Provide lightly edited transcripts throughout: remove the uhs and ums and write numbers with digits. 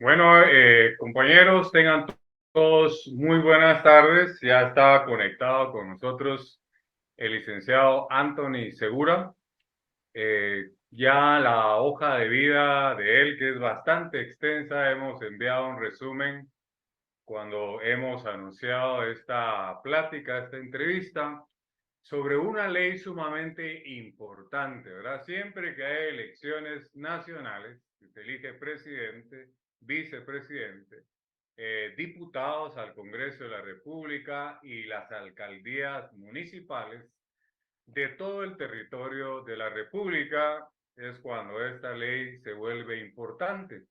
Bueno, compañeros, tengan todos muy buenas tardes. Ya está conectado con nosotros el licenciado Anthony Segura. Ya la hoja de vida de él, que es bastante extensa, hemos enviado un resumen cuando hemos anunciado esta plática, esta entrevista, sobre una ley sumamente importante, ¿verdad? Siempre que hay elecciones nacionales, se elige presidente, vicepresidente, diputados al Congreso de la República y las alcaldías municipales de todo el territorio de la República, es cuando esta ley se vuelve importante.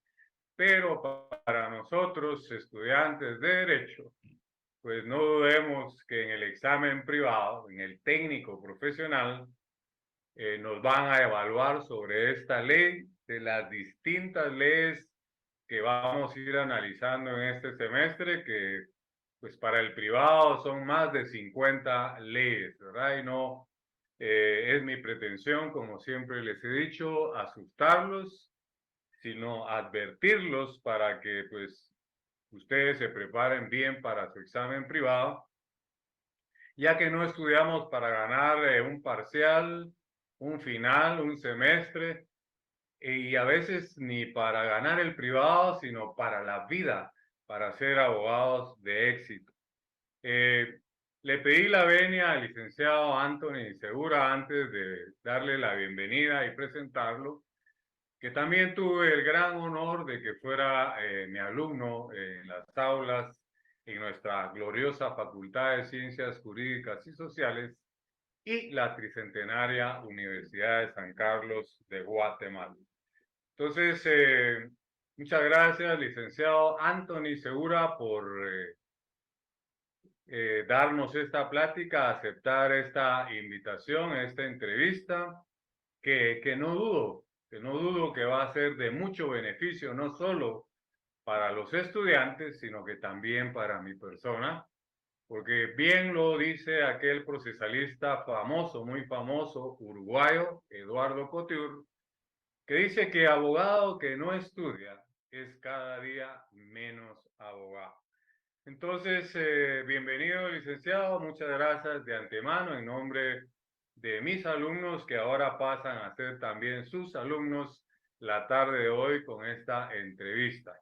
Pero para nosotros, estudiantes de Derecho, pues no dudemos que en el examen privado, en el técnico profesional, nos van a evaluar sobre esta ley, de las distintas leyes que vamos a ir analizando en este semestre, que pues para el privado son más de 50 leyes, ¿verdad? Y no es mi pretensión, como siempre les he dicho, asustarlos, sino advertirlos para que pues ustedes se preparen bien para su examen privado, ya que no estudiamos para ganar un parcial, un final, un semestre, y a veces ni para ganar el privado, sino para la vida, para ser abogados de éxito. Eh, Le pedí la venia al licenciado Anthony Segura antes de darle la bienvenida y presentarlo, que también tuve el gran honor de que fuera mi alumno en las aulas en nuestra gloriosa Facultad de Ciencias Jurídicas y Sociales y la tricentenaria Universidad de San Carlos de Guatemala. Entonces, muchas gracias, licenciado Anthony Segura, por darnos esta plática, aceptar esta invitación, esta entrevista, que no dudo que va a ser de mucho beneficio, no solo para los estudiantes, sino que también para mi persona, porque bien lo dice aquel procesalista famoso, muy famoso, uruguayo, Eduardo Couture, que dice que abogado que no estudia es cada día menos abogado. Entonces, bienvenido, licenciado. Muchas gracias de antemano en nombre de mis alumnos que ahora pasan a ser también sus alumnos la tarde de hoy con esta entrevista.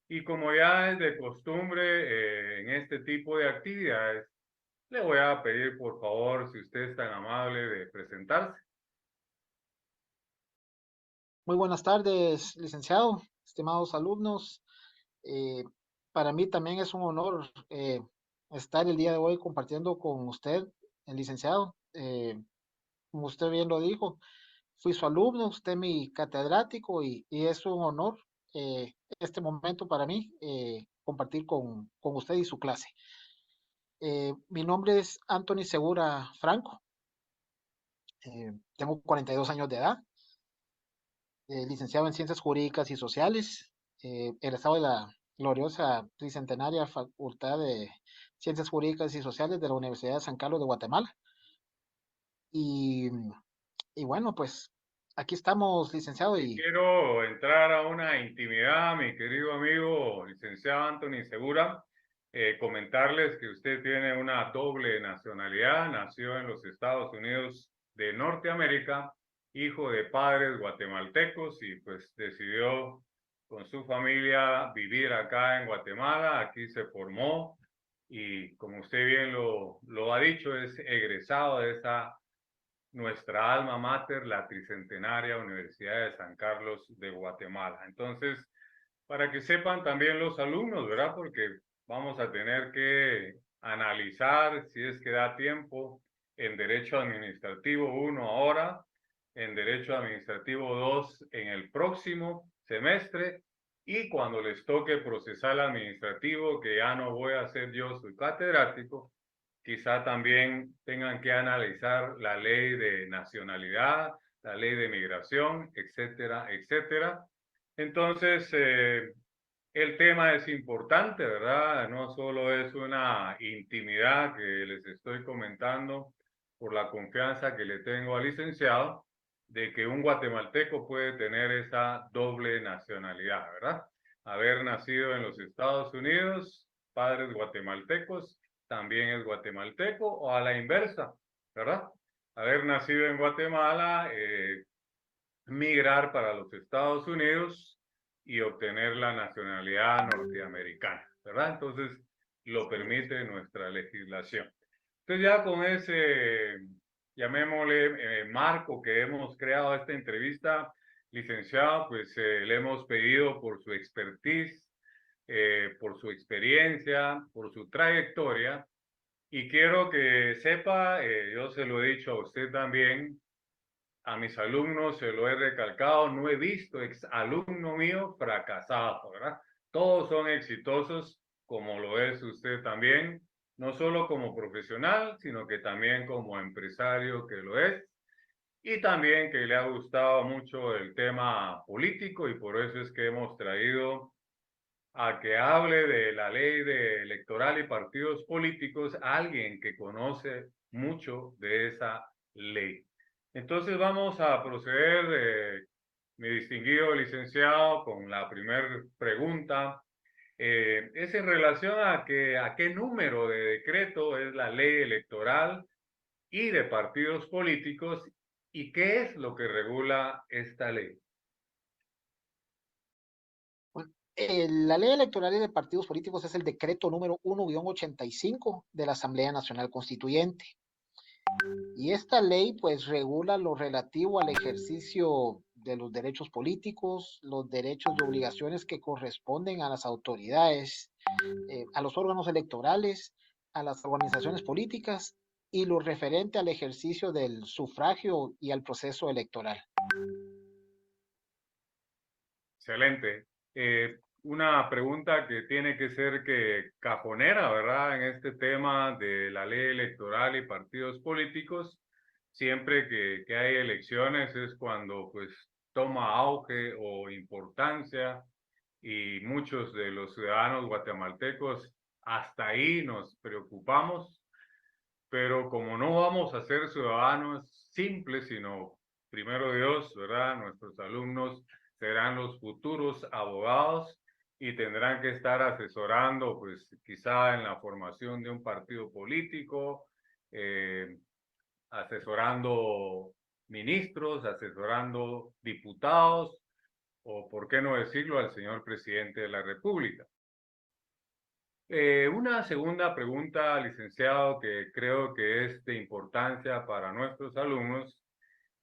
Y como ya es de costumbre en este tipo de actividades, le voy a pedir por favor, si usted es tan amable, de presentarse. Muy buenas tardes, licenciado, estimados alumnos. Eh, para mí también es un honor estar el día de hoy compartiendo con usted, el licenciado. Como usted bien lo dijo, fui su alumno, usted mi catedrático y es un honor este momento para mí compartir con usted y su clase. Mi nombre es Anthony Segura Franco, tengo 42 años de edad, licenciado en Ciencias Jurídicas y Sociales, egresado de la gloriosa tricentenaria Facultad de Ciencias Jurídicas y Sociales de la Universidad de San Carlos de Guatemala. Y, y bueno, pues aquí estamos, licenciado, Y y quiero entrar a una intimidad, mi querido amigo licenciado Anthony Segura, comentarles que usted tiene una doble nacionalidad, nació en los Estados Unidos de Norteamérica, hijo de padres guatemaltecos y pues decidió con su familia vivir acá en Guatemala, aquí se formó y como usted bien lo ha dicho, es egresado de esa nuestra alma mater, la tricentenaria Universidad de San Carlos de Guatemala. Entonces, para que sepan también los alumnos, ¿verdad? Porque vamos a tener que analizar, si es que da tiempo, en Derecho Administrativo 1 ahora, en Derecho Administrativo 2 en el próximo semestre, y cuando les toque procesal administrativo, que ya no voy a ser yo su catedrático, quizá también tengan que analizar la ley de nacionalidad, la ley de migración, etcétera, etcétera. Entonces, el tema es importante, ¿verdad? No solo es una intimidad que les estoy comentando por la confianza que le tengo al licenciado, de que un guatemalteco puede tener esa doble nacionalidad, ¿verdad? haber nacido en los Estados Unidos, padres guatemaltecos, también es guatemalteco, o a la inversa, ¿verdad? Haber nacido en Guatemala, migrar para los Estados Unidos y obtener la nacionalidad norteamericana, ¿verdad? Entonces, lo permite nuestra legislación. Entonces, ya con ese, llamémosle, marco que hemos creado a esta entrevista, licenciado, pues le hemos pedido por su expertise, por su experiencia, por su trayectoria, y quiero que sepa, yo se lo he dicho a usted también, a mis alumnos se lo he recalcado, no he visto ex alumno mío fracasado, ¿verdad? Todos son exitosos, como lo es usted también, no solo como profesional, sino que también como empresario que lo es, y también que le ha gustado mucho el tema político, y por eso es que hemos traído a que hable de la ley de electoral y partidos políticos a alguien que conoce mucho de esa ley. Entonces vamos a proceder, mi distinguido licenciado, con la primera pregunta. Es en relación a qué número de decreto es la ley electoral y de partidos políticos y qué es lo que regula esta ley. Bueno, la ley electoral y de partidos políticos es el decreto número 1-85 de la Asamblea Nacional Constituyente. Y esta ley pues regula lo relativo al ejercicio de los derechos políticos, los derechos y obligaciones que corresponden a las autoridades, a los órganos electorales, a las organizaciones políticas y lo referente al ejercicio del sufragio y al proceso electoral. Excelente. Una pregunta que tiene que ser que cajonera, ¿verdad? En este tema de la ley electoral y partidos políticos, siempre que hay elecciones es cuando pues toma auge o importancia y muchos de los ciudadanos guatemaltecos hasta ahí nos preocupamos, pero como no vamos a ser ciudadanos simples, sino primero Dios, ¿verdad? Nuestros alumnos serán los futuros abogados y tendrán que estar asesorando, pues quizá en la formación de un partido político, eh, asesorando ministros, asesorando diputados o, por qué no decirlo, al señor presidente de la República. Una segunda pregunta, licenciado, que creo que es de importancia para nuestros alumnos.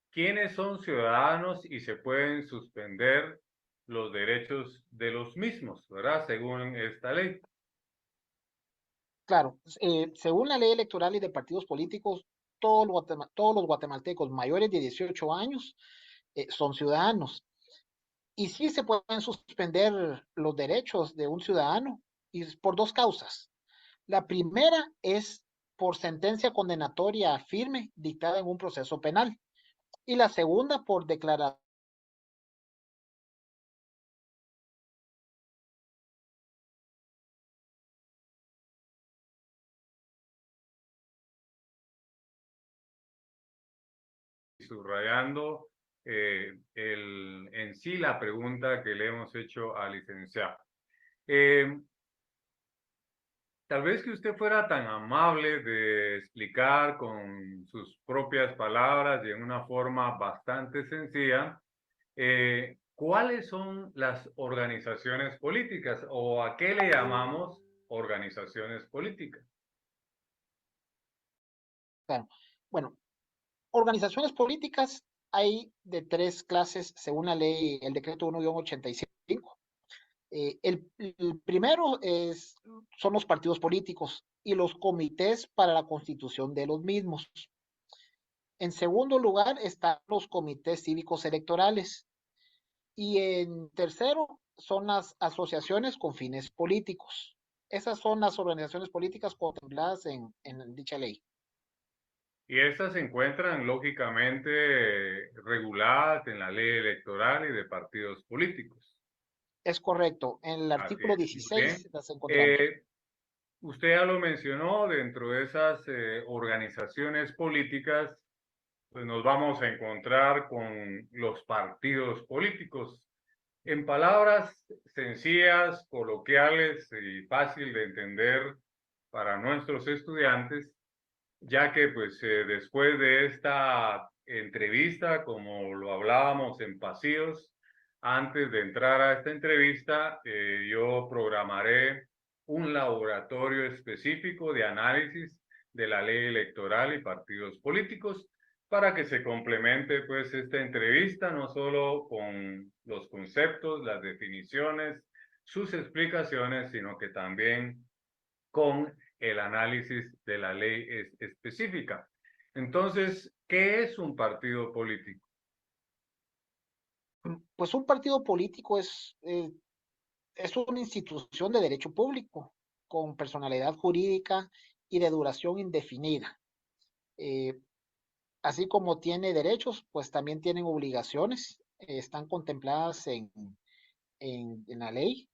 ¿Quiénes son ciudadanos y se pueden suspender los derechos de los mismos, ¿verdad? Según esta ley. Claro, según la ley electoral y de partidos políticos, todos los guatemaltecos mayores de 18 años son ciudadanos. Y sí se pueden suspender los derechos de un ciudadano y es por dos causas. La primera es por sentencia condenatoria firme dictada en un proceso penal. Y la segunda por declaración Subrayando en sí la pregunta que le hemos hecho al licenciado. Tal vez que usted fuera tan amable de explicar con sus propias palabras y en una forma bastante sencilla, ¿cuáles son las organizaciones políticas o a qué le llamamos organizaciones políticas? Claro. Bueno, organizaciones políticas hay de tres clases según la ley, el decreto 1-85. El primero son los partidos políticos y los comités para la constitución de los mismos. En segundo lugar están los comités cívicos electorales. Y en tercero son las asociaciones con fines políticos. Esas son las organizaciones políticas contempladas en dicha ley. Y estas se encuentran lógicamente reguladas en la ley electoral y de partidos políticos. Es correcto. En el Así artículo es. Muy bien. 16 las encontramos. Usted ya lo mencionó, dentro de esas organizaciones políticas, pues nos vamos a encontrar con los partidos políticos. En palabras sencillas, coloquiales y fácil de entender para nuestros estudiantes, ya que pues después de esta entrevista, como lo hablábamos en pasillos, antes de entrar a esta entrevista, yo programaré un laboratorio específico de análisis de la ley electoral y partidos políticos para que se complemente pues esta entrevista no solo con los conceptos, las definiciones, sus explicaciones, sino que también con el análisis de la ley específica. Entonces, ¿qué es un partido político? Pues un partido político es una institución de derecho público con personalidad jurídica y de duración indefinida. Eh, Así como tiene derechos, pues también tienen obligaciones, están contempladas en la ley.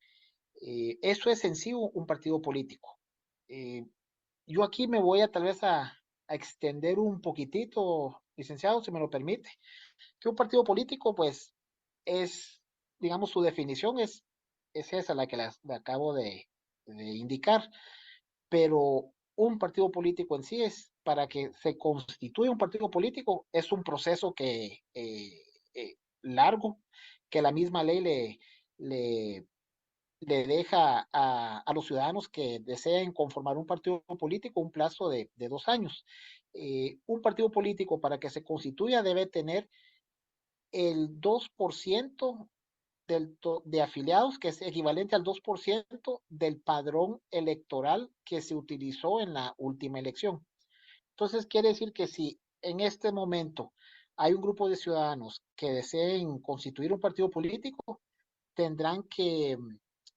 Eso es en sí un partido político. Eh, yo aquí me voy a tal vez a extender un poquitito, licenciado, si me lo permite, que un partido político, pues, es, digamos, su definición es esa la que la acabo de indicar, pero un partido político en sí es, para que se constituya un partido político, es un proceso largo, que la misma ley le, le deja a los ciudadanos que deseen conformar un partido político un plazo de 2 años. Un partido político para que se constituya debe tener el 2% de afiliados, que es equivalente al 2% del padrón electoral que se utilizó en la última elección. Entonces, quiere decir que si en este momento hay un grupo de ciudadanos que deseen constituir un partido político, tendrán que,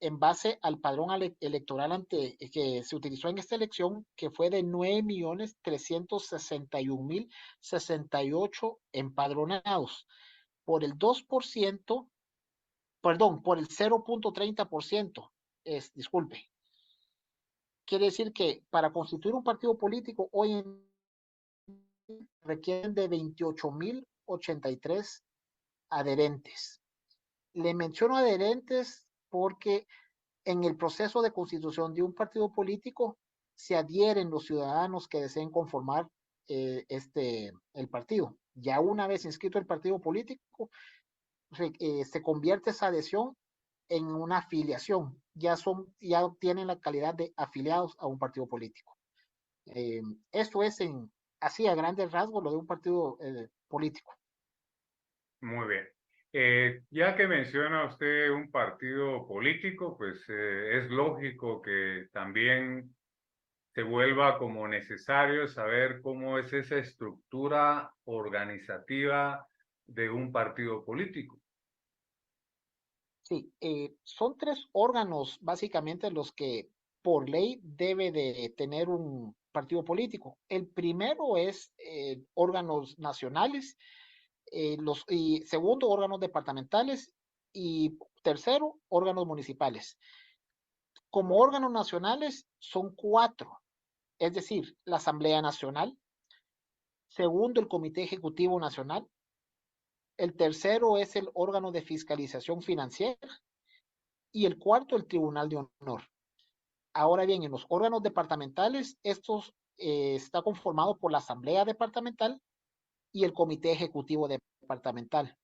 en base al padrón electoral que se utilizó en esta elección, que fue de 9.361.068 empadronados, por el 2%, perdón, por el 0.30%, disculpe. Quiere decir que para constituir un partido político hoy en requieren de 28.083 adherentes. Le menciono adherentes porque en el proceso de constitución de un partido político se adhieren los ciudadanos que deseen conformar el partido. Ya una vez inscrito el partido político, se convierte esa adhesión en una afiliación. Ya tienen la calidad de afiliados a un partido político. Eh, Esto es así a grandes rasgos lo de un partido político. Muy bien. Ya que menciona usted un partido político, pues es lógico que también se vuelva como necesario saber cómo es esa estructura organizativa de un partido político. Sí, son 3 órganos básicamente los que por ley debe de tener un partido político. El primero es órganos nacionales, y segundo, órganos departamentales, y tercero, órganos municipales. Como órganos nacionales son 4, es decir, la Asamblea Nacional, segundo, el Comité Ejecutivo Nacional, el tercero es el órgano de fiscalización financiera y el cuarto, el Tribunal de Honor. Ahora bien, en los órganos departamentales, estos está conformado por la Asamblea Departamental y el Comité Ejecutivo Departamental.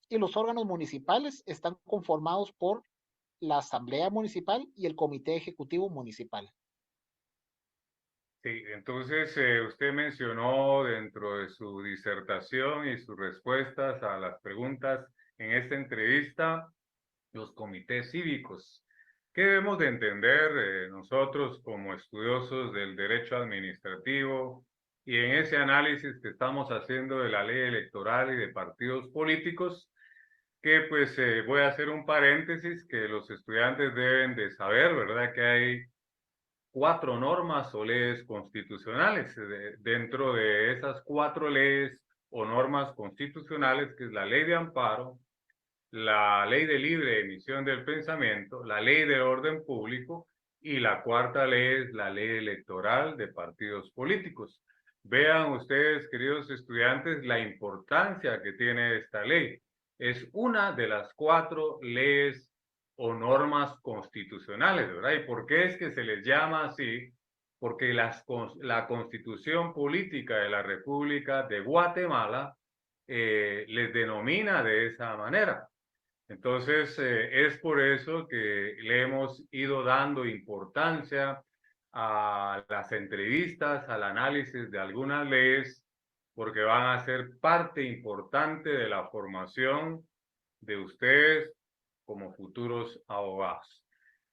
Y los órganos municipales están conformados por la Asamblea Municipal y el Comité Ejecutivo Municipal. Sí, entonces usted mencionó dentro de su disertación y sus respuestas a las preguntas en esta entrevista los comités cívicos. ¿Qué debemos de entender nosotros como estudiosos del derecho administrativo y en ese análisis que estamos haciendo de la ley electoral y de partidos políticos? Que pues voy a hacer un paréntesis que los estudiantes deben de saber, ¿verdad? Que hay 4 normas o leyes constitucionales. Dentro de esas 4 leyes o normas constitucionales, que es la ley de amparo, la ley de libre emisión del pensamiento, la ley de orden público y la cuarta ley es la ley electoral de partidos políticos. Vean ustedes, queridos estudiantes, la importancia que tiene esta ley. es una de las 4 leyes o normas constitucionales, ¿verdad? ¿Y por qué es que se les llama así? Porque la Constitución Política de la República de Guatemala les denomina de esa manera. Entonces, es por eso que le hemos ido dando importancia a las entrevistas, al análisis de algunas leyes, porque van a ser parte importante de la formación de ustedes como futuros abogados.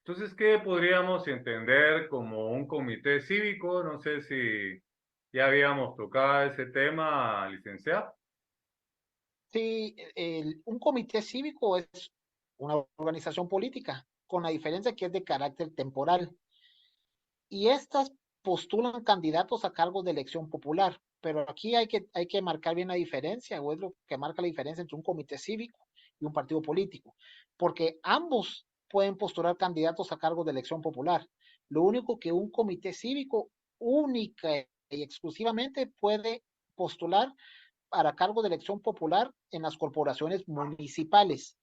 Entonces, ¿qué podríamos entender como un comité cívico? No sé si ya habíamos tocado ese tema, licenciado. Sí, un comité cívico es una organización política, con la diferencia que es de carácter temporal. Y estas postulan candidatos a cargos de elección popular. Pero aquí hay que marcar bien la diferencia, o es lo que marca la diferencia entre un comité cívico y un partido político, porque ambos pueden postular candidatos a cargos de elección popular. Lo único que un comité cívico única y exclusivamente puede postular para cargos de elección popular en las corporaciones municipales,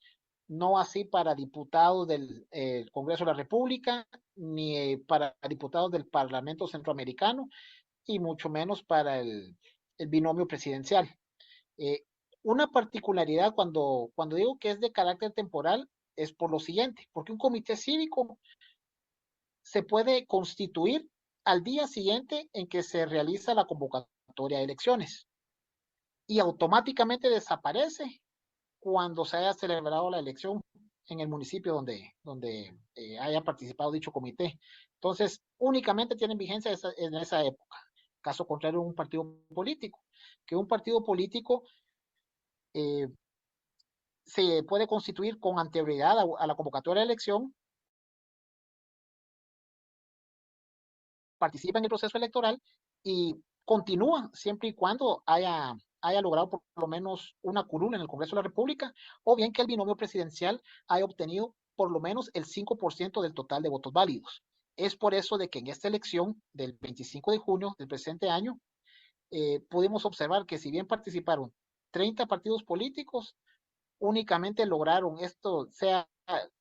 no así para diputados del Congreso de la República, ni para diputados del Parlamento Centroamericano, y mucho menos para el binomio presidencial. Eh, una particularidad cuando digo que es de carácter temporal es por lo siguiente, porque un comité cívico se puede constituir al día siguiente en que se realiza la convocatoria de elecciones y automáticamente desaparece cuando se haya celebrado la elección en el municipio donde haya participado dicho comité. Entonces, únicamente tienen vigencia en esa época. Caso contrario, un partido político, que un partido político eh, se puede constituir con anterioridad a la convocatoria de elección, participa en el proceso electoral y continúa siempre y cuando haya logrado por lo menos una curul en el Congreso de la República, o bien que el binomio presidencial haya obtenido por lo menos el 5% del total de votos válidos. Es por eso de que en esta elección del 25 de junio del presente año, pudimos observar que si bien participaron 30 partidos políticos, únicamente lograron esto, sea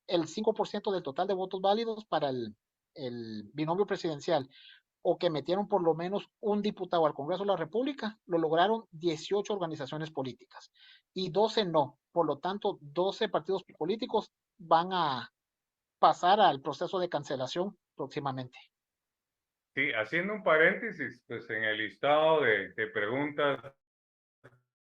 el 5% del total de votos válidos para el binomio presidencial, o que metieron por lo menos un diputado al Congreso de la República, lo lograron 18 organizaciones políticas y 12 no. Por lo tanto, 12 partidos políticos van a pasar al proceso de cancelación próximamente. Sí, haciendo un paréntesis, pues en el listado de preguntas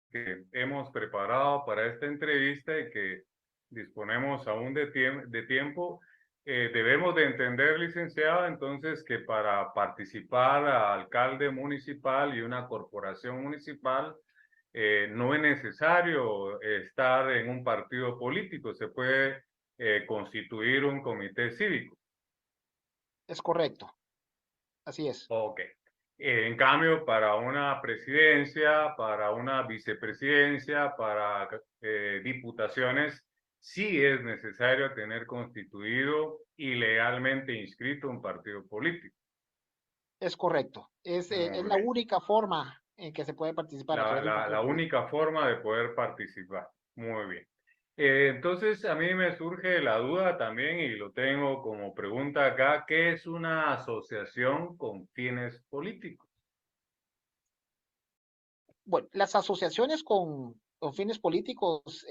que hemos preparado para esta entrevista y que disponemos aún de tiempo, debemos de entender, licenciado, entonces que para participar a alcalde municipal y una corporación municipal, no es necesario estar en un partido político, se puede constituir un comité cívico. Es correcto, así es. Ok. En cambio, para una presidencia, para una vicepresidencia, para diputaciones, sí es necesario tener constituido y legalmente inscrito un partido político. Es correcto. Es Muy la bien. única forma en que se puede participar a través de un partido La político. única forma de poder participar. Muy bien. Entonces, a mí me surge la duda también y lo tengo como pregunta acá, ¿qué es una asociación con fines políticos? Bueno, las asociaciones con fines políticos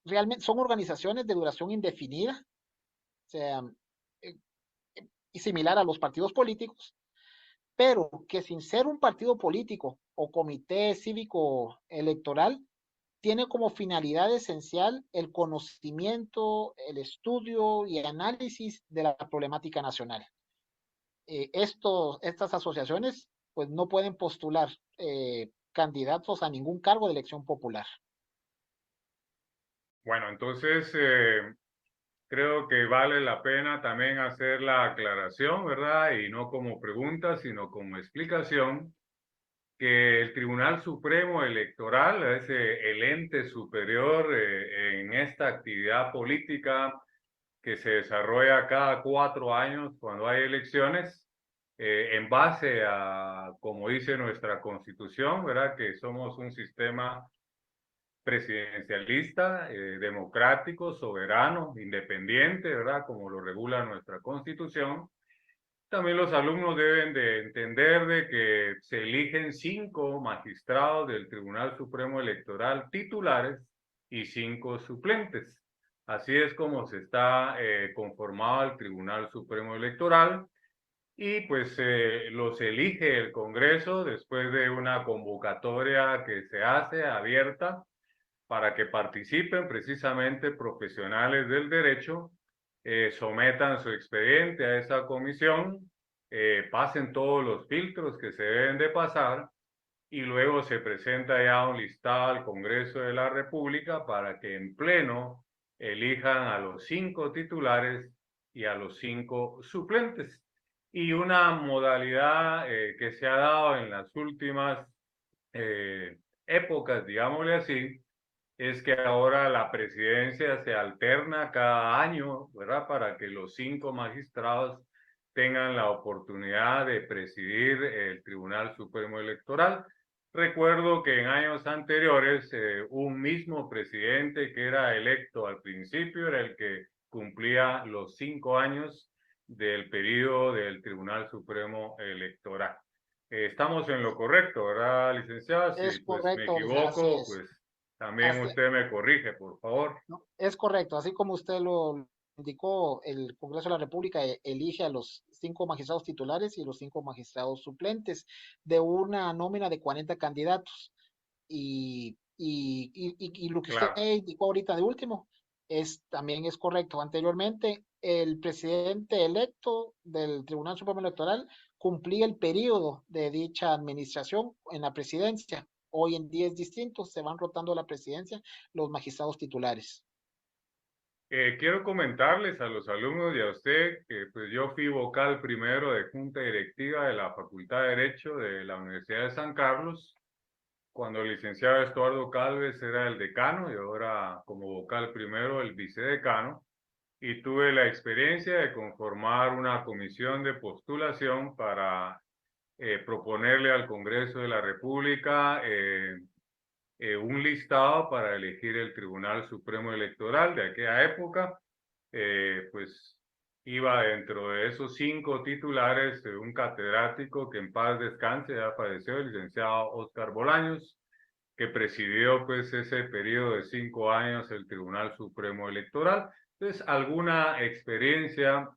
realmente son organizaciones de duración indefinida, o sea, eh, y similar a los partidos políticos, pero que sin ser un partido político o comité cívico electoral, tiene como finalidad esencial el conocimiento, el estudio y análisis de la problemática nacional. Estas asociaciones pues no pueden postular candidatos a ningún cargo de elección popular. Bueno, entonces creo que vale la pena también hacer la aclaración, ¿verdad? Y no como pregunta, sino como explicación, que el Tribunal Supremo Electoral es el ente superior en esta actividad política que se desarrolla cada 4 años cuando hay elecciones, en base a, como dice nuestra Constitución, ¿verdad? Que somos un sistema presidencialista, democrático, soberano, independiente, ¿verdad? Como lo regula nuestra Constitución. También los alumnos deben de entender de que se eligen 5 magistrados del Tribunal Supremo Electoral titulares y 5 suplentes. Así es como se está conformado el Tribunal Supremo Electoral y pues los elige el Congreso después de una convocatoria que se hace abierta para que participen precisamente profesionales del derecho, sometan su expediente a esa comisión, pasen todos los filtros que se deben de pasar y luego se presenta ya un listado al Congreso de la República para que en pleno elijan a los 5 titulares y a los 5 suplentes. Y una modalidad que se ha dado en las últimas épocas, digámosle así, es que ahora la presidencia se alterna cada año, ¿verdad? Para que los 5 magistrados tengan la oportunidad de presidir el Tribunal Supremo Electoral. Recuerdo que en años anteriores un mismo presidente que era electo al principio era el que cumplía los 5 años del periodo del Tribunal Supremo Electoral. Estamos en lo correcto, ¿verdad, licenciada? Si Es pues me correcto, así equivoco, es. pues también Así, usted me corrige, por favor. ¿no? Es correcto, así como usted lo indicó, el Congreso de la República elige a los 5 magistrados titulares y los 5 magistrados suplentes de una nómina de 40 candidatos. Y lo que usted Claro. indicó ahorita de último también es correcto. Anteriormente, el presidente electo del Tribunal Supremo Electoral cumplía el periodo de dicha administración en la presidencia. Hoy en día es distinto, se van rotando la presidencia los magistrados titulares. Quiero comentarles a los alumnos y a usted que pues yo fui vocal primero de Junta Directiva de la Facultad de Derecho de la Universidad de San Carlos, cuando el licenciado Estuardo Calves era el decano y ahora como vocal primero el vicedecano. Y tuve la experiencia de conformar una comisión de postulación para proponerle al Congreso de la República un listado para elegir el Tribunal Supremo Electoral de aquella época. Pues iba dentro de esos 5 titulares un catedrático que en paz descanse, ya falleció, el licenciado Óscar Bolaños, que presidió pues ese periodo de 5 años el Tribunal Supremo Electoral. Entonces, alguna experiencia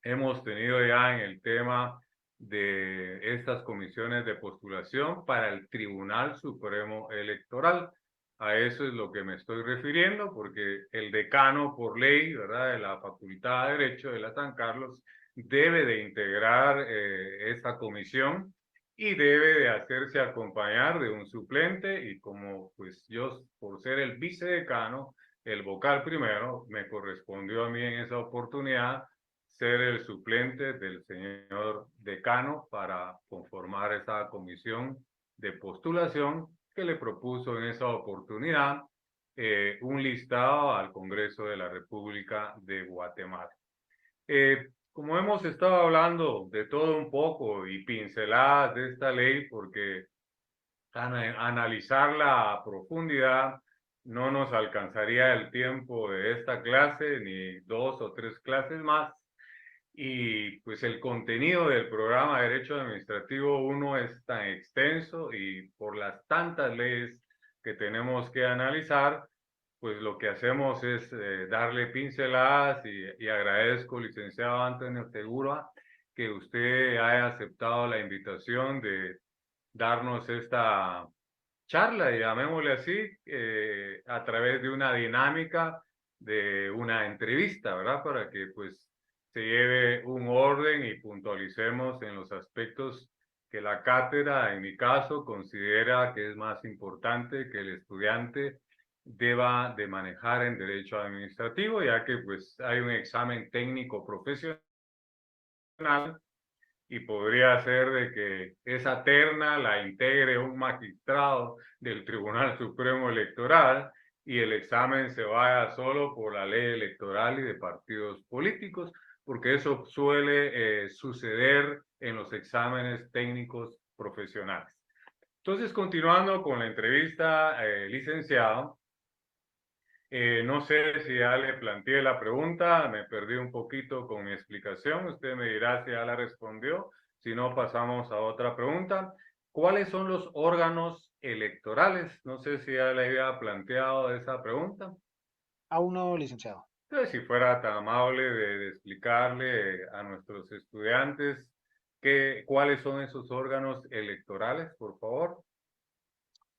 hemos tenido ya en el tema de estas comisiones de postulación para el Tribunal Supremo Electoral. A eso es lo que me estoy refiriendo, porque el decano por ley, ¿verdad?, de la Facultad de Derecho de la San Carlos debe de integrar esta comisión y debe de hacerse acompañar de un suplente y como pues yo por ser el vicedecano, el vocal primero, me correspondió a mí en esa oportunidad ser el suplente del señor decano para conformar esa comisión de postulación que le propuso en esa oportunidad un listado al Congreso de la República de Guatemala. Como hemos estado hablando de todo un poco y pinceladas de esta ley, porque analizarla a profundidad no nos alcanzaría el tiempo de esta clase ni 2 o 3 clases más, y pues el contenido del programa de Derecho Administrativo 1 es tan extenso y por las tantas leyes que tenemos que analizar, pues lo que hacemos es darle pinceladas y agradezco, licenciado Antonio Segura, que usted haya aceptado la invitación de darnos esta charla, llamémosle así, a través de una dinámica de una entrevista, ¿verdad? Para que pues se lleve un orden y puntualicemos en los aspectos que la cátedra, en mi caso, considera que es más importante que el estudiante deba de manejar en derecho administrativo, ya que pues hay un examen técnico profesional y podría ser de que esa terna la integre un magistrado del Tribunal Supremo Electoral y el examen se vaya solo por la ley electoral y de partidos políticos, porque eso suele suceder en los exámenes técnicos profesionales. Entonces, continuando con la entrevista, licenciado, no sé si ya le planteé la pregunta, me perdí un poquito con mi explicación, usted me dirá si ya la respondió, si no pasamos a otra pregunta. ¿Cuáles son los órganos electorales? No sé si ya le había planteado esa pregunta. Aún no, licenciado. Entonces, si fuera tan amable de explicarle a nuestros estudiantes cuáles son esos órganos electorales, por favor.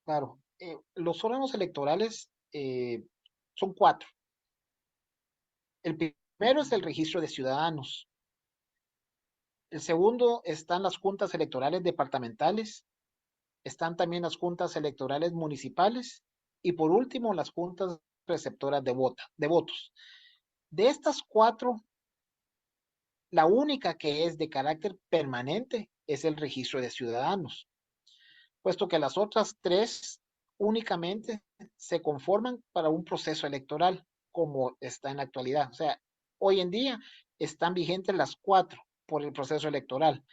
Claro. Los órganos electorales son cuatro. El primero es el registro de ciudadanos. El segundo están las juntas electorales departamentales. Están también las juntas electorales municipales. Y por último, las juntas receptoras de votos. De estas cuatro, la única que es de carácter permanente es el registro de ciudadanos, puesto que las otras tres únicamente se conforman para un proceso electoral, como está en la actualidad. O sea, hoy en día están vigentes las cuatro por el proceso electoral,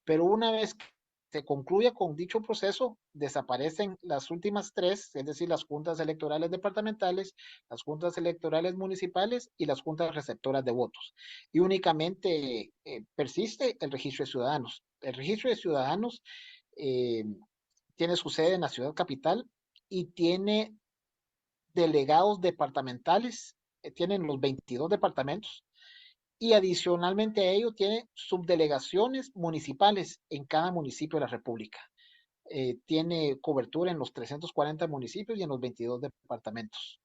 pero una vez que se concluya con dicho proceso, desaparecen las últimas tres, es decir, las juntas electorales departamentales, las juntas electorales municipales y las juntas receptoras de votos. Y únicamente persiste el registro de ciudadanos. El registro de ciudadanos eh, tiene su sede en la ciudad capital y tiene delegados departamentales, tienen los 22 departamentos y adicionalmente a ello tiene subdelegaciones municipales en cada municipio de la República. Tiene cobertura en los 340 municipios y en los 22 departamentos.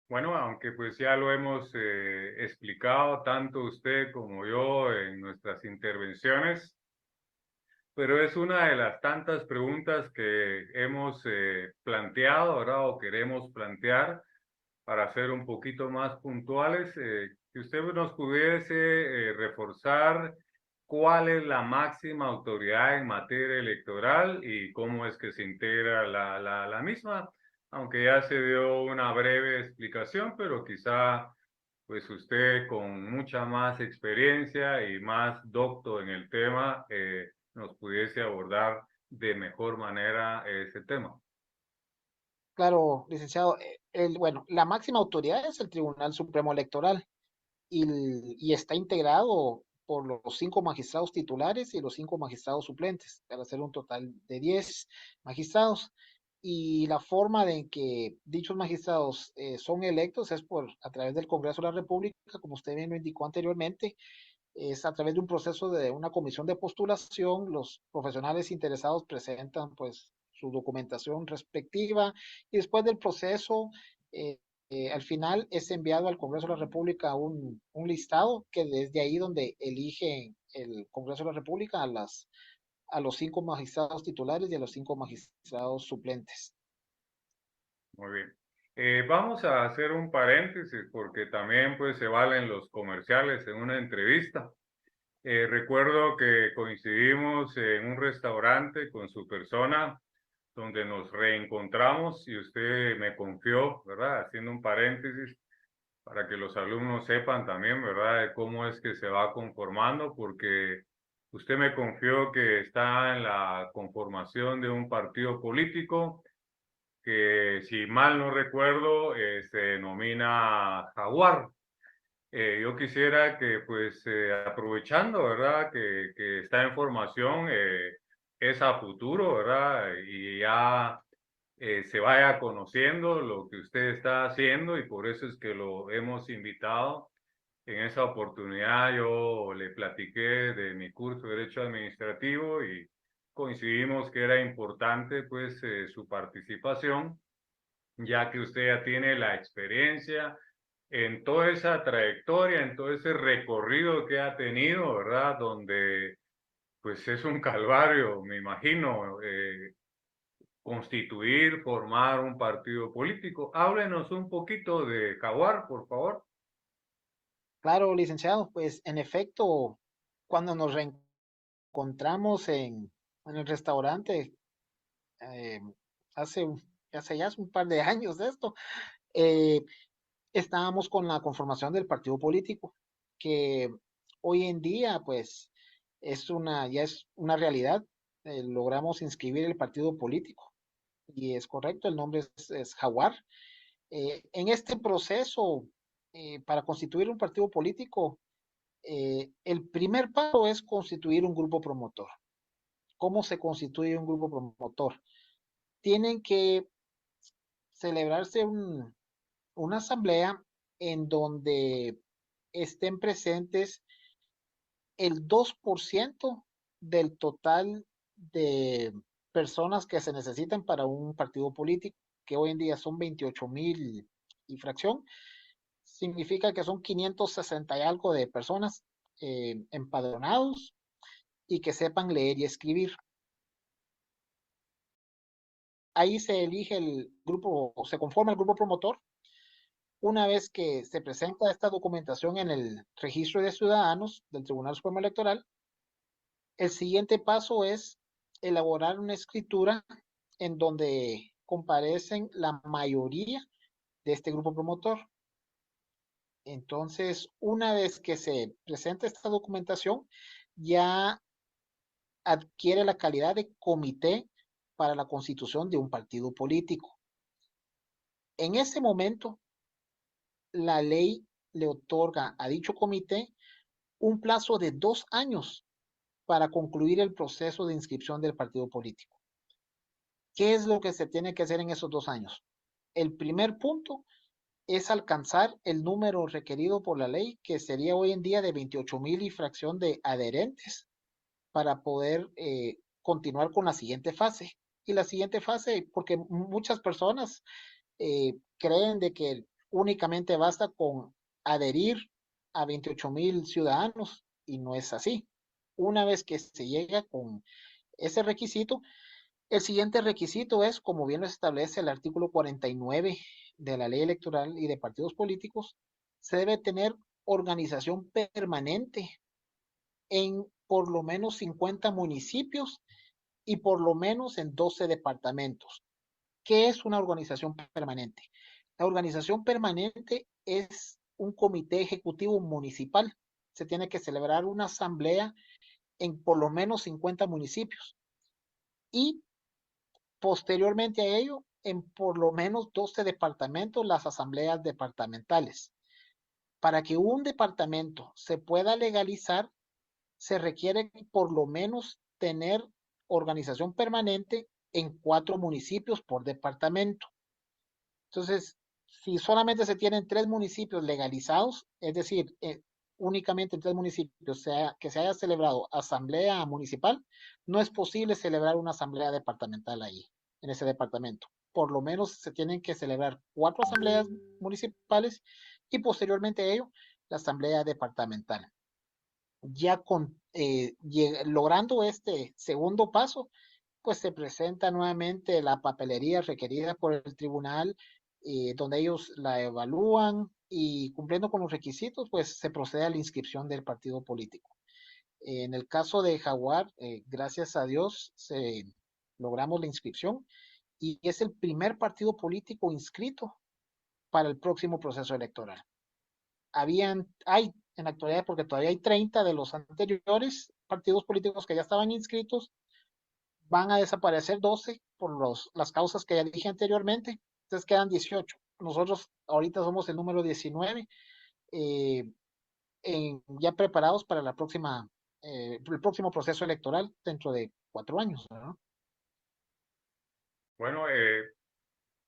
Bueno, aunque pues ya lo hemos explicado tanto usted como yo en nuestras intervenciones, pero es una de las tantas preguntas que hemos planteado, ¿verdad? O queremos plantear para ser un poquito más puntuales, que usted nos pudiese reforzar cuál es la máxima autoridad en materia electoral y cómo es que se integra la misma, aunque ya se dio una breve explicación, pero quizá pues usted con mucha más experiencia y más docto en el tema nos pudiese abordar de mejor manera ese tema. Claro, licenciado, bueno, la máxima autoridad es el Tribunal Supremo Electoral y está integrado por los 5 magistrados titulares y los 5 magistrados suplentes, para hacer un total de 10 magistrados. Y la forma de que dichos magistrados son electos es a través del Congreso de la República, como usted bien lo indicó anteriormente, es a través de un proceso de una comisión de postulación. Los profesionales interesados presentan pues su documentación respectiva y después del proceso, al final es enviado al Congreso de la República un listado que desde ahí donde elige el Congreso de la República a los 5 magistrados titulares y a los 5 magistrados suplentes. Muy bien. Vamos a hacer un paréntesis porque también pues se valen los comerciales en una entrevista. Recuerdo que coincidimos en un restaurante con su persona donde nos reencontramos y usted me confió, ¿verdad? Haciendo un paréntesis para que los alumnos sepan también, ¿verdad? De cómo es que se va conformando, porque usted me confió que está en la conformación de un partido político que si mal no recuerdo se denomina Jaguar. Yo quisiera que pues aprovechando, ¿verdad? Que está en formación, es a futuro, ¿verdad? Y ya se vaya conociendo lo que usted está haciendo y por eso es que lo hemos invitado. En esa oportunidad yo le platiqué de mi curso de Derecho Administrativo y coincidimos que era importante pues su participación ya que usted ya tiene la experiencia en toda esa trayectoria, en todo ese recorrido que ha tenido, ¿verdad? Donde pues es un calvario, me imagino, constituir, formar un partido político. Háblenos un poquito de Jaguar, por favor. Claro, licenciado, pues en efecto, cuando nos reencontramos en el restaurante, eh, hace, hace ya un par de años de esto, eh, estábamos con la conformación del partido político, que hoy en día, pues, ya es una realidad. logramos inscribir el partido político. Y es correcto, el nombre es Jaguar. En este proceso, para constituir un partido político, el primer paso es constituir un grupo promotor. ¿Cómo se constituye un grupo promotor? Tienen que celebrarse una asamblea en donde estén presentes el 2% del total de personas que se necesitan para un partido político, que hoy en día son 28,000 y fracción. Significa que son 560 y algo de personas empadronados y que sepan leer y escribir. Ahí se elige el grupo, se conforma el grupo promotor. Una vez que se presenta esta documentación en el registro de ciudadanos del Tribunal Supremo Electoral, el siguiente paso es elaborar una escritura en donde comparecen la mayoría de este grupo promotor. Entonces, una vez que se presenta esta documentación, ya adquiere la calidad de comité para la constitución de un partido político. En ese momento, la ley le otorga a dicho comité un plazo de 2 años para concluir el proceso de inscripción del partido político. ¿Qué es lo que se tiene que hacer en esos 2 años? El primer punto es alcanzar el número requerido por la ley, que sería hoy en día de 28,000 y fracción de adherentes para poder continuar con la siguiente fase. Y la siguiente fase, porque muchas personas creen de que únicamente basta con adherir a 28,000 ciudadanos y no es así. Una vez que se llega con ese requisito, el siguiente requisito es, como bien lo establece el artículo 49 de la ley electoral y de partidos políticos, se debe tener organización permanente en por lo menos 50 municipios y por lo menos en 12 departamentos. ¿Qué es una organización permanente? La organización permanente es un comité ejecutivo municipal. Se tiene que celebrar una asamblea en por lo menos 50 municipios y posteriormente a ello en por lo menos 12 departamentos las asambleas departamentales. Para que un departamento se pueda legalizar, se requiere por lo menos tener organización permanente en 4 municipios por departamento. Entonces, si solamente se tienen 3 municipios legalizados, es decir, únicamente en 3 municipios que se haya celebrado asamblea municipal, no es posible celebrar una asamblea departamental ahí, en ese departamento. Por lo menos se tienen que celebrar 4 asambleas municipales y posteriormente a ello, la asamblea departamental. Ya logrando este segundo paso, pues se presenta nuevamente la papelería requerida por el tribunal, donde ellos la evalúan y cumpliendo con los requisitos, pues se procede a la inscripción del partido político. En el caso de Jaguar, gracias a Dios, logramos la inscripción y es el primer partido político inscrito para el próximo proceso electoral. Hay en la actualidad, porque todavía hay 30 de los anteriores partidos políticos que ya estaban inscritos, van a desaparecer 12 por las causas que ya dije anteriormente, entonces quedan 18. Nosotros ahorita somos el número 19, eh, ya preparados para el próximo proceso electoral dentro de 4 años, ¿no? Bueno,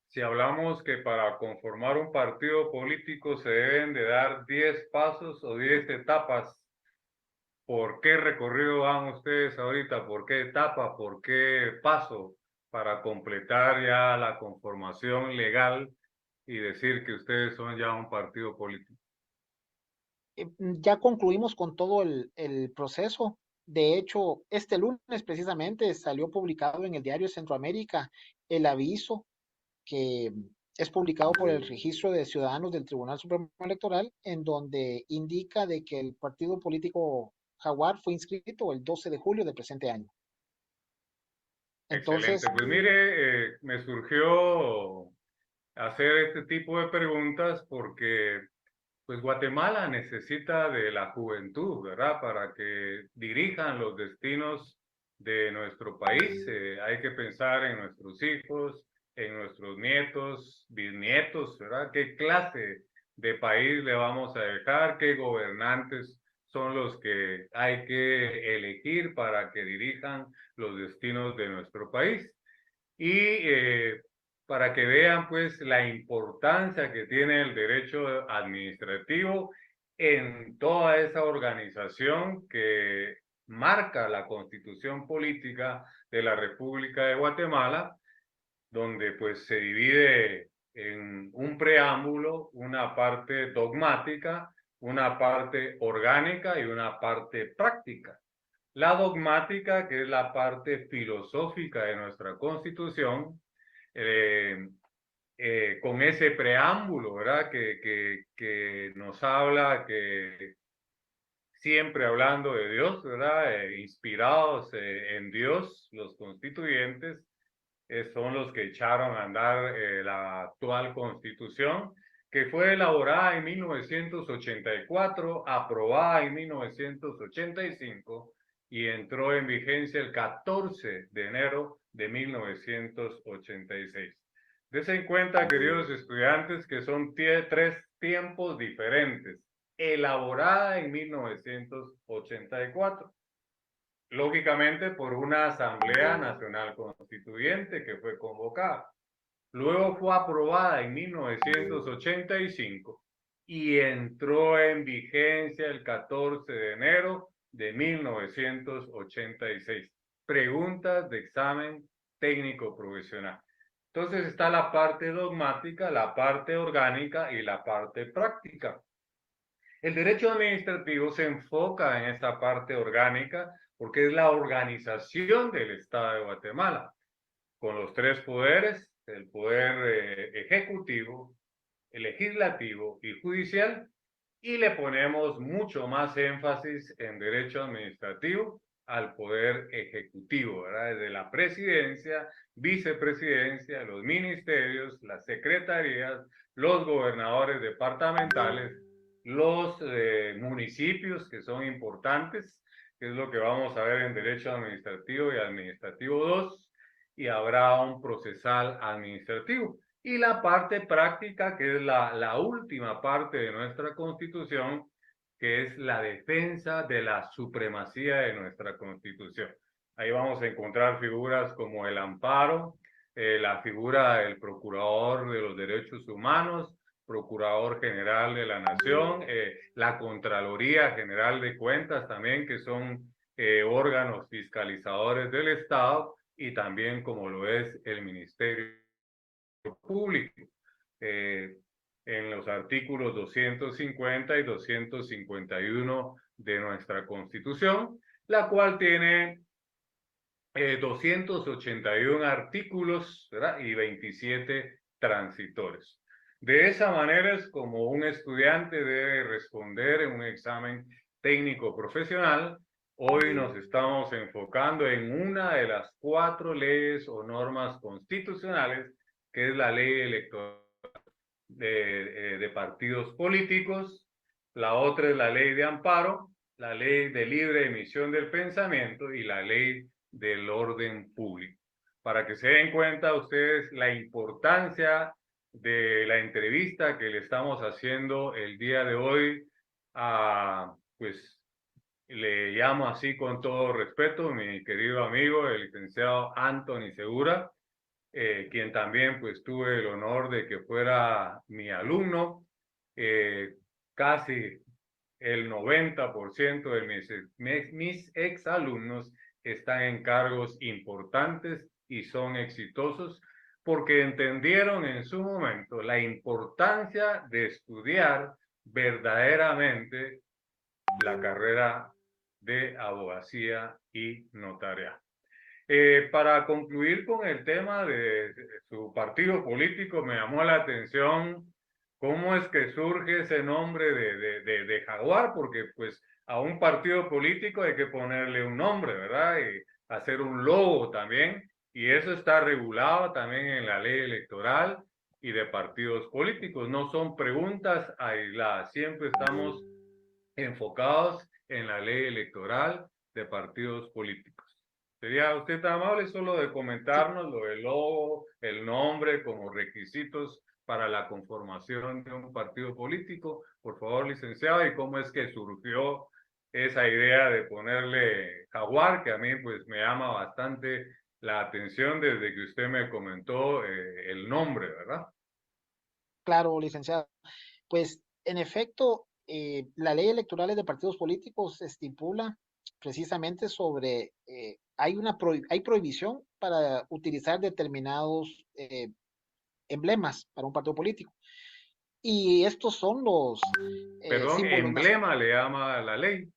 si hablamos que para conformar un partido político se deben de dar 10 pasos o 10 etapas, ¿por qué recorrido van ustedes ahorita? ¿Por qué etapa? ¿Por qué paso para completar ya la conformación legal y decir que ustedes son ya un partido político? Ya concluimos con todo el proceso. De hecho, este lunes precisamente salió publicado en el diario Centroamérica el aviso que es publicado por el Registro de Ciudadanos del Tribunal Supremo Electoral, en donde indica de que el partido político Jaguar fue inscrito el 12 de julio del presente año. Entonces, Excelente. Pues mire, me surgió hacer este tipo de preguntas porque pues Guatemala necesita de la juventud, ¿verdad? Para que dirijan los destinos de nuestro país. Hay que pensar en nuestros hijos, en nuestros nietos, bisnietos, ¿verdad? ¿Qué clase de país le vamos a dejar? ¿Qué gobernantes son los que hay que elegir para que dirijan los destinos de nuestro país? Y para que vean pues la importancia que tiene el derecho administrativo en toda esa organización que marca la constitución política de la República de Guatemala, donde pues se divide en un preámbulo, una parte dogmática, una parte orgánica y una parte práctica. La dogmática, que es la parte filosófica de nuestra Constitución, eh, con ese preámbulo, ¿verdad? Que nos habla que siempre hablando de Dios, ¿verdad? Inspirados en Dios, los constituyentes son los que echaron a andar la actual Constitución, que fue elaborada en 1984, aprobada en 1985 y entró en vigencia el 14 de enero de 1986. Dese en cuenta, queridos estudiantes, que son tres tiempos diferentes, elaborada en 1984 lógicamente por una Asamblea Nacional Constituyente que fue convocada. Luego fue aprobada en 1985 y entró en vigencia el 14 de enero de 1986. Preguntas de examen técnico profesional. Entonces está la parte dogmática, la parte orgánica y la parte práctica. El derecho administrativo se enfoca en esta parte orgánica porque es la organización del Estado de Guatemala, con los tres poderes, el poder ejecutivo, el legislativo y judicial, y le ponemos mucho más énfasis en derecho administrativo al poder ejecutivo, ¿verdad? Desde la presidencia, vicepresidencia, los ministerios, las secretarías, los gobernadores departamentales, los municipios que son importantes, que es lo que vamos a ver en derecho administrativo y administrativo 2, y habrá un procesal administrativo. Y la parte práctica, que es la última parte de nuestra Constitución, que es la defensa de la supremacía de nuestra Constitución. Ahí vamos a encontrar figuras como el amparo, la figura del Procurador de los Derechos Humanos, Procurador General de la Nación, la Contraloría General de Cuentas también, que son órganos fiscalizadores del Estado, y también como lo es el Ministerio Público. En los artículos 250 y 251 de nuestra Constitución, la cual tiene 281 artículos, ¿verdad? Y 27 transitorios. De esa manera es como un estudiante debe responder en un examen técnico profesional. Hoy nos estamos enfocando en una de las 4 leyes o normas constitucionales, que es la ley electoral de partidos políticos. La otra es la ley de amparo, la ley de libre emisión del pensamiento y la ley del orden público. Para que se den cuenta ustedes la importancia de la entrevista que le estamos haciendo el día de hoy a, pues, le llamo así con todo respeto, mi querido amigo, el licenciado Anthony Segura, quien también pues tuve el honor de que fuera mi alumno. Casi el 90% de mis exalumnos están en cargos importantes y son exitosos porque entendieron en su momento la importancia de estudiar verdaderamente la carrera de abogacía y notariado. Para concluir con el tema de su partido político, me llamó la atención cómo es que surge ese nombre de Jaguar, porque pues a un partido político hay que ponerle un nombre, ¿verdad? Y hacer un logo también, y eso está regulado también en la ley electoral y de partidos políticos. No son preguntas aisladas, siempre estamos enfocados en la ley electoral de partidos políticos. ¿Sería usted tan amable solo de comentarnos lo del logo, el nombre como requisitos para la conformación de un partido político? Por favor, licenciado, y cómo es que surgió esa idea de ponerle Jaguar, que a mí pues me llama bastante la atención desde que usted me comentó el nombre, ¿verdad? Claro, licenciado. Pues en efecto, la ley electoral de partidos políticos estipula precisamente sobre, hay prohibición para utilizar determinados emblemas para un partido político. Y estos son los Perdón, símbolos nacionales. emblema le llama la ley.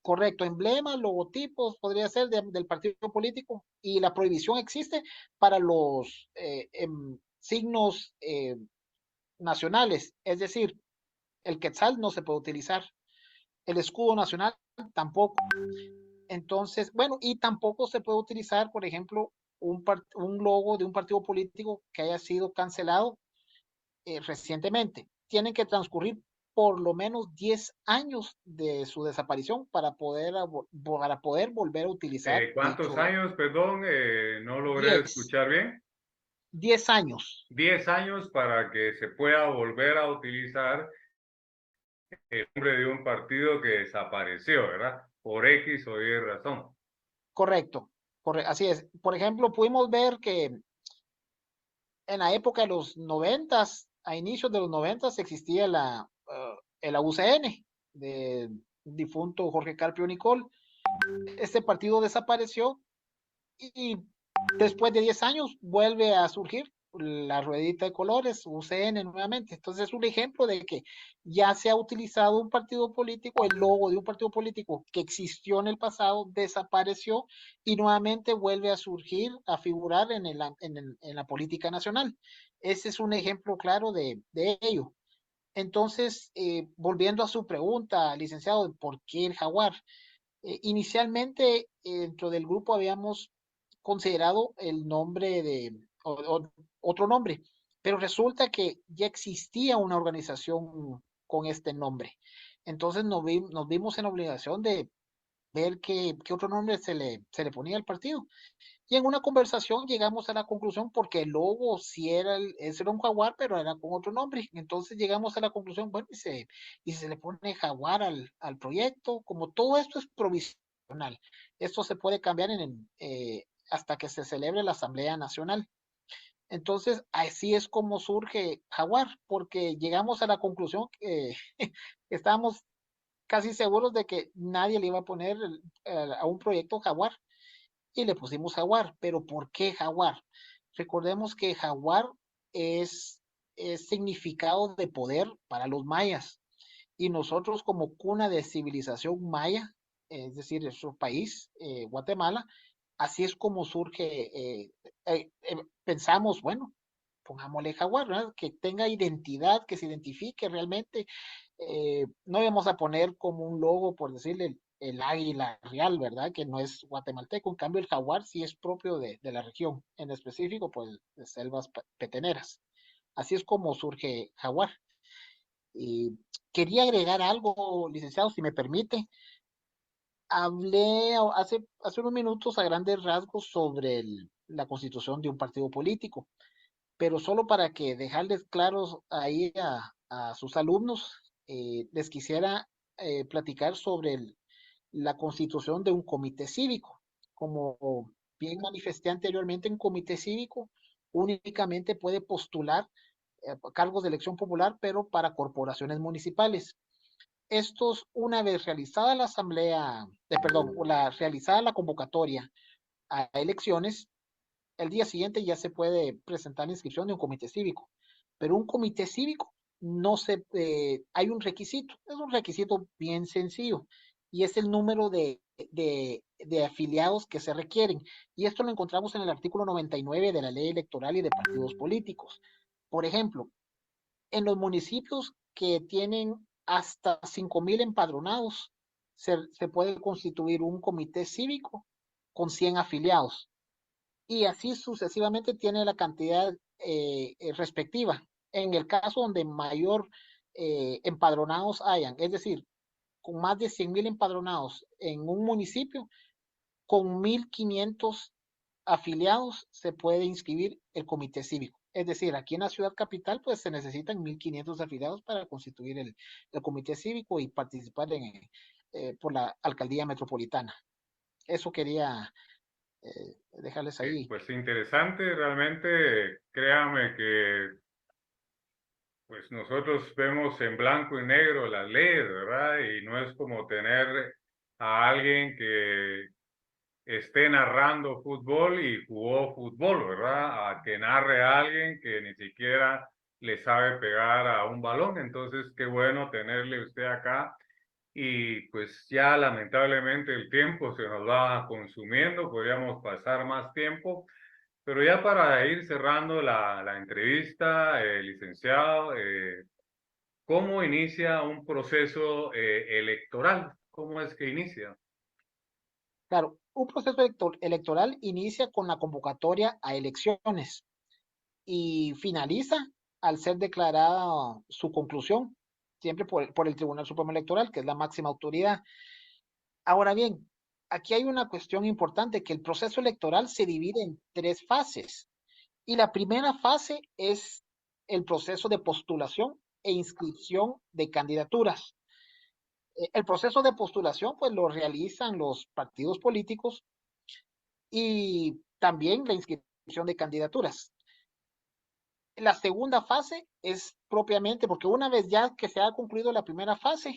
Correcto, emblemas, logotipos, podría ser del partido político, y la prohibición existe para los signos nacionales, es decir, el quetzal no se puede utilizar, el escudo nacional tampoco. Entonces, bueno, y tampoco se puede utilizar, por ejemplo, un logo de un partido político que haya sido cancelado recientemente. Tienen que transcurrir por lo menos 10 años de su desaparición para poder volver a utilizar ¿Cuántos dicho años, perdón? No logré 10, escuchar bien. 10 años. 10 años para que se pueda volver a utilizar el nombre de un partido que desapareció, ¿verdad? Por X o Y razón. Correcto, así es. Por ejemplo, pudimos ver que en la época de los noventas, a inicios de los noventas, existía el UCN de difunto Jorge Carpio Nicol. Este partido desapareció y después de 10 años vuelve a surgir la ruedita de colores, UCN nuevamente. Entonces es un ejemplo de que ya se ha utilizado un partido político, el logo de un partido político que existió en el pasado, desapareció y nuevamente vuelve a surgir, a figurar en la política nacional. Ese es un ejemplo claro de ello. Entonces, volviendo a su pregunta, licenciado, ¿por qué el jaguar? Inicialmente, dentro del grupo habíamos considerado el nombre otro nombre, pero resulta que ya existía una organización con este nombre. Entonces nos vimos en obligación de ver qué otro nombre se le ponía al partido. Y en una conversación llegamos a la conclusión, porque el logo sí ese era un jaguar, pero era con otro nombre. Entonces llegamos a la conclusión, bueno, y se le pone jaguar al proyecto, como todo esto es provisional. Esto se puede cambiar hasta que se celebre la Asamblea Nacional. Entonces, así es como surge Jaguar, porque llegamos a la conclusión que estábamos casi seguros de que nadie le iba a poner a un proyecto Jaguar, y le pusimos Jaguar. Pero ¿por qué Jaguar? Recordemos que Jaguar es, es significado de poder para los mayas, y nosotros como cuna de civilización maya, es decir, nuestro país, Guatemala, así es como surge, pensamos, bueno, pongámosle Jaguar, ¿verdad? Que tenga identidad, que se identifique realmente. No íbamos a poner como un logo, por decirle, el águila real, ¿verdad? Que no es guatemalteco. En cambio, el jaguar sí es propio de la región, en específico, pues, de selvas peteneras. Así es como surge jaguar. Y quería agregar algo, licenciado, si me permite. Hablé hace unos minutos a grandes rasgos sobre la constitución de un partido político, pero solo para que dejarles claros ahí a sus alumnos, les quisiera platicar sobre la constitución de un comité cívico. Como bien manifesté anteriormente, un comité cívico únicamente puede postular cargos de elección popular, pero para corporaciones municipales. Estos, una vez realizada la asamblea, perdón, realizada la convocatoria a elecciones, el día siguiente ya se puede presentar la inscripción de un comité cívico. Pero un comité cívico no hay un requisito, es un requisito bien sencillo, y es el número de afiliados que se requieren. Y esto lo encontramos en el artículo 99 de la ley electoral y de partidos políticos. Por ejemplo, en los municipios que tienen hasta 5,000 empadronados, se puede constituir un comité cívico con 100 afiliados, y así sucesivamente tiene la cantidad respectiva. En el caso donde mayor empadronados hayan, es decir, con más de 100,000 empadronados en un municipio, con 1.500 afiliados se puede inscribir el comité cívico. Es decir, aquí en la ciudad capital, pues se necesitan 1.500 afiliados para constituir el comité cívico y participar por la alcaldía metropolitana. Eso quería dejarles ahí. Pues interesante, realmente, créame que pues nosotros vemos en blanco y negro las leyes, ¿verdad? Y no es como tener a alguien que esté narrando fútbol y jugó fútbol, ¿verdad? A que narre a alguien que ni siquiera le sabe pegar a un balón. Entonces, qué bueno tenerle usted acá. Y pues ya lamentablemente el tiempo se nos va consumiendo, podríamos pasar más tiempo, pero ya para ir cerrando la entrevista, licenciado, ¿cómo inicia un proceso electoral? ¿Cómo es que inicia? Claro, un proceso electoral inicia con la convocatoria a elecciones y finaliza al ser declarada su conclusión, siempre por el Tribunal Supremo Electoral, que es la máxima autoridad. Ahora bien, aquí hay una cuestión importante, que el proceso electoral se divide en 3 fases. Y la primera fase es el proceso de postulación e inscripción de candidaturas. El proceso de postulación, pues lo realizan los partidos políticos y también la inscripción de candidaturas. La segunda fase es propiamente, porque una vez ya que se ha concluido la primera fase,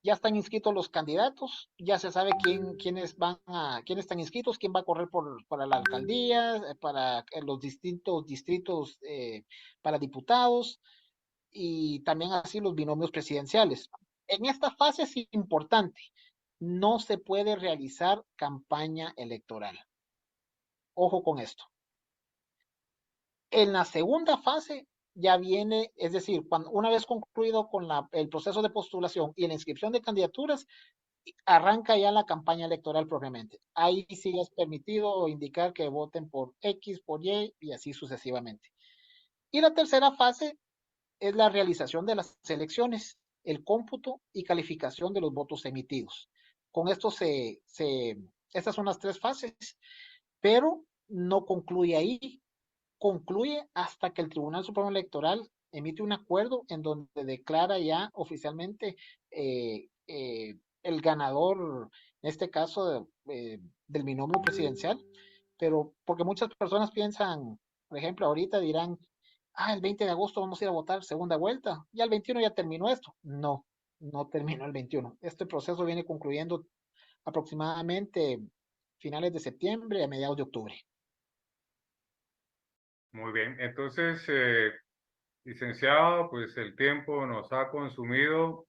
ya están inscritos los candidatos, ya se sabe quiénes están inscritos, quién va a correr para la alcaldía, para los distintos distritos, para diputados y también así los binomios presidenciales. En esta fase es importante, no se puede realizar campaña electoral. Ojo con esto. En la segunda fase ya viene, es decir, una vez concluido con el proceso de postulación y la inscripción de candidaturas, arranca ya la campaña electoral propiamente. Ahí sí es permitido indicar que voten por X, por Y así sucesivamente. Y la tercera fase es la realización de las elecciones, el cómputo y calificación de los votos emitidos. Con esto estas son las 3 fases, pero no concluye ahí, concluye hasta que el Tribunal Supremo Electoral emite un acuerdo en donde declara ya oficialmente el ganador, en este caso del binomio presidencial, pero porque muchas personas piensan, por ejemplo, ahorita dirán, el 20 de agosto vamos a ir a votar segunda vuelta, ya el 21 ya terminó esto. No, no terminó el 21. Este proceso viene concluyendo aproximadamente finales de septiembre a mediados de octubre. Muy bien, entonces, licenciado, pues el tiempo nos ha consumido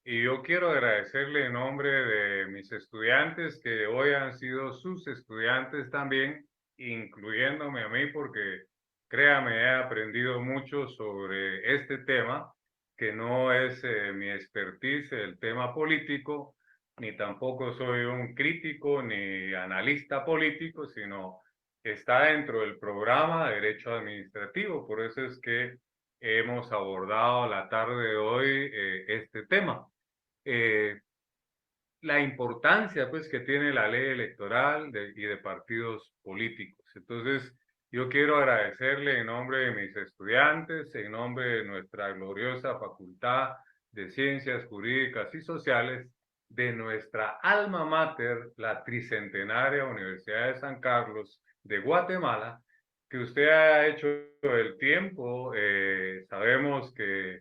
y yo quiero agradecerle en nombre de mis estudiantes que hoy han sido sus estudiantes también, incluyéndome a mí, porque créame, he aprendido mucho sobre este tema, que no es mi expertise, el tema político, ni tampoco soy un crítico ni analista político, sino está dentro del programa de Derecho Administrativo. Por eso es que hemos abordado la tarde de hoy este tema. La importancia pues que tiene la ley electoral y de partidos políticos. Entonces, yo quiero agradecerle en nombre de mis estudiantes, en nombre de nuestra gloriosa Facultad de Ciencias Jurídicas y Sociales, de nuestra alma mater, la tricentenaria Universidad de San Carlos de Guatemala, que usted ha hecho el tiempo. Sabemos que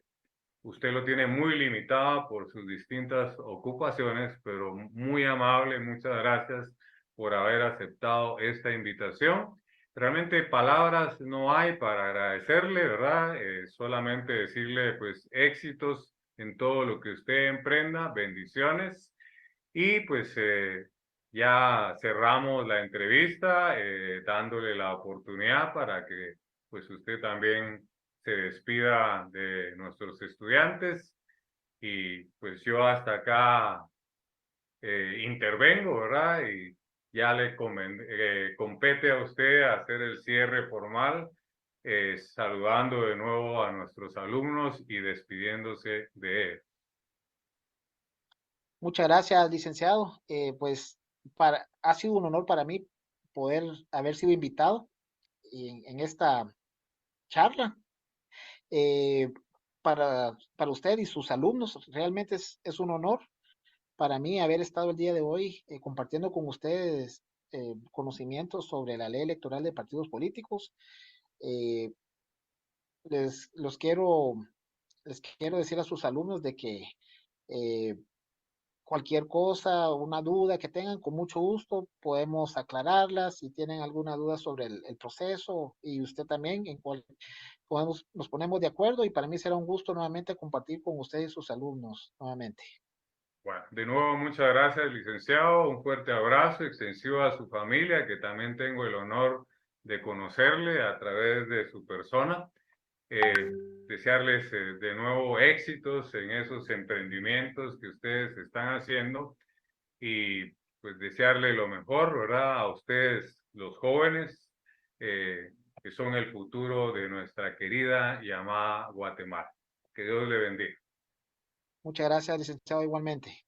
usted lo tiene muy limitado por sus distintas ocupaciones, pero muy amable. Muchas gracias por haber aceptado esta invitación. Realmente palabras no hay para agradecerle, ¿verdad? Solamente decirle pues éxitos en todo lo que usted emprenda, bendiciones. Y pues ya cerramos la entrevista dándole la oportunidad para que pues usted también se despida de nuestros estudiantes y pues yo hasta acá intervengo, ¿verdad? Y ya le compete a usted hacer el cierre formal, saludando de nuevo a nuestros alumnos y despidiéndose de él. Muchas gracias, licenciado. Pues ha sido un honor para mí poder haber sido invitado en esta charla. Eh, para usted y sus alumnos, realmente es un honor para mí haber estado el día de hoy compartiendo con ustedes conocimientos sobre la ley electoral de partidos políticos. Eh, les, los quiero, les quiero decir a sus alumnos de que eh, cualquier cosa, una duda que tengan, con mucho gusto podemos aclararlas. Si tienen alguna duda sobre el proceso y usted también, nos ponemos de acuerdo y para mí será un gusto nuevamente compartir con usted y sus alumnos nuevamente. Bueno, de nuevo, muchas gracias, licenciado. Un fuerte abrazo extensivo a su familia, que también tengo el honor de conocerle a través de su persona. Desearles de nuevo éxitos en esos emprendimientos que ustedes están haciendo y pues desearle lo mejor, ¿verdad? A ustedes, los jóvenes, que son el futuro de nuestra querida y amada Guatemala. Que Dios le bendiga. Muchas gracias, licenciado, igualmente.